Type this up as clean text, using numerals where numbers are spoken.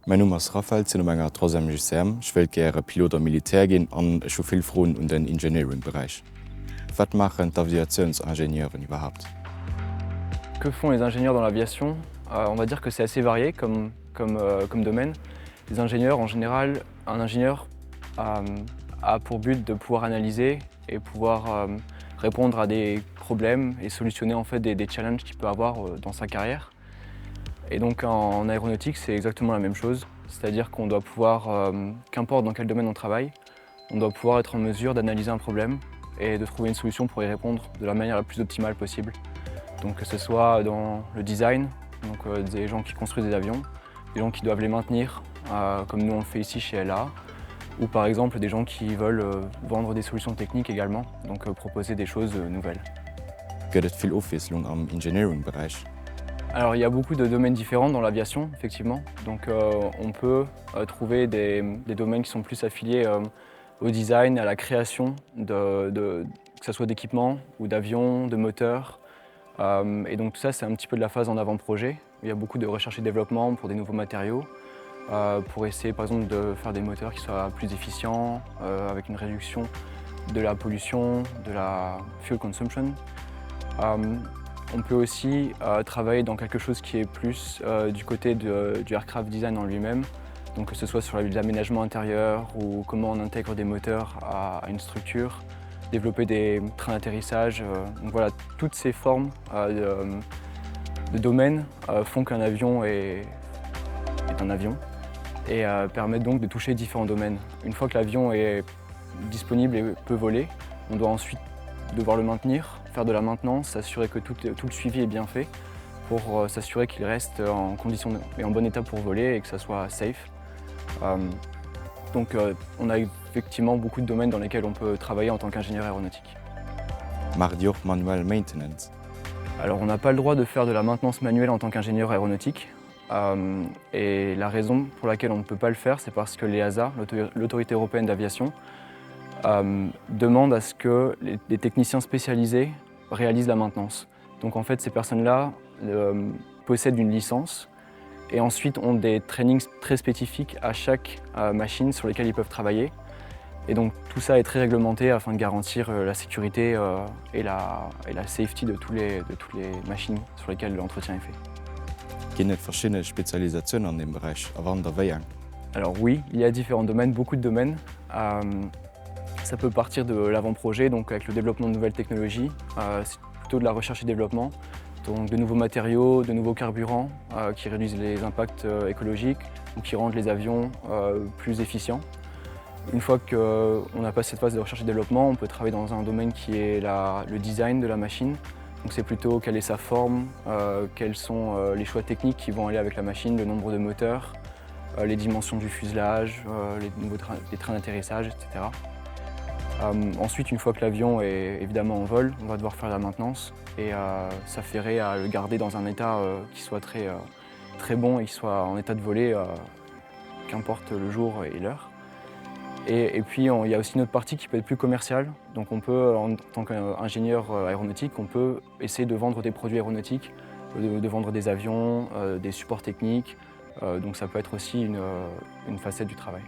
Mein Name ist Raphael, sinn enger 3. GCM. Ich will gerne Pilot am Militär gehen an schon viel Froen und den Engineering-Bereich. Was machen die Aviationsingenieuren überhaupt? Que font les ingénieurs dans l'aviation? On va dire que c'est assez varié comme domaine. Les ingénieurs, en général, un ingénieur a pour but de pouvoir analyser et pouvoir répondre à des problèmes et solutionner en fait des challenges qu'il peut avoir dans sa carrière. Et donc en aéronautique, c'est exactement la même chose. C'est-à-dire qu'on doit pouvoir, qu'importe dans quel domaine on travaille, on doit pouvoir être en mesure d'analyser un problème et de trouver une solution pour y répondre de la manière la plus optimale possible. Donc que ce soit dans le design, donc des gens qui construisent des avions, des gens qui doivent les maintenir, comme nous on le fait ici chez LA, ou par exemple des gens qui veulent vendre des solutions techniques également, donc proposer des choses nouvelles. Gibt es viel Aufwieslung am Engineering-Bereich? Alors il y a beaucoup de domaines différents dans l'aviation, effectivement. Donc on peut trouver des domaines qui sont plus affiliés au design, à la création, que ce soit d'équipements ou d'avions, de moteurs. Et donc tout ça, c'est un petit peu de la phase en avant-projet. Il y a beaucoup de recherche et développement pour des nouveaux matériaux, pour essayer par exemple de faire des moteurs qui soient plus efficients, avec une réduction de la pollution, de la fuel consumption. On peut aussi travailler dans quelque chose qui est plus du côté du aircraft design en lui-même, donc que ce soit sur l'aménagement intérieur ou comment on intègre des moteurs à une structure, développer des trains d'atterrissage. Donc voilà, toutes ces formes de domaines font qu'un avion est un avion et permettent donc de toucher différents domaines. Une fois que l'avion est disponible et peut voler, on doit ensuite devoir le maintenir, faire de la maintenance, s'assurer que tout le suivi est bien fait pour s'assurer qu'il reste en condition et en bon état pour voler et que ça soit safe. Donc on a effectivement beaucoup de domaines dans lesquels on peut travailler en tant qu'ingénieur aéronautique. Macht ihr auch manual Maintenance? Alors on n'a pas le droit de faire de la maintenance manuelle en tant qu'ingénieur aéronautique. Et la raison pour laquelle on ne peut pas le faire, c'est parce que l'EASA, l'Autorité européenne d'aviation, demande à ce que les techniciens spécialisés réalisent la maintenance. Donc en fait, ces personnes-là possèdent une licence et ensuite ont des trainings très spécifiques à chaque machine sur lesquelles ils peuvent travailler. Et donc tout ça est très réglementé afin de garantir la sécurité et la safety de toutes les machines sur lesquelles l'entretien est fait. Gibt es verschiedene Spezialisationen an dem Bereich avant dabei? Alors oui, il y a différents domaines, beaucoup de domaines. Ça peut partir de l'avant-projet, donc avec le développement de nouvelles technologies, c'est plutôt de la recherche et développement, donc de nouveaux matériaux, de nouveaux carburants qui réduisent les impacts écologiques ou qui rendent les avions plus efficients. Une fois qu'on a passé cette phase de recherche et développement, on peut travailler dans un domaine qui est le design de la machine. Donc c'est plutôt quelle est sa forme, quels sont les choix techniques qui vont aller avec la machine, le nombre de moteurs, les dimensions du fuselage, les trains d'atterrissage, etc. Ensuite, une fois que l'avion est évidemment en vol, on va devoir faire la maintenance et s'affairer à le garder dans un état qui soit très bon et qui soit en état de voler, qu'importe le jour et l'heure. Et puis, il y a aussi une autre partie qui peut être plus commerciale. Donc on peut, en tant qu'ingénieur aéronautique, on peut essayer de vendre des produits aéronautiques, de vendre des avions, des supports techniques. Donc ça peut être aussi une facette du travail.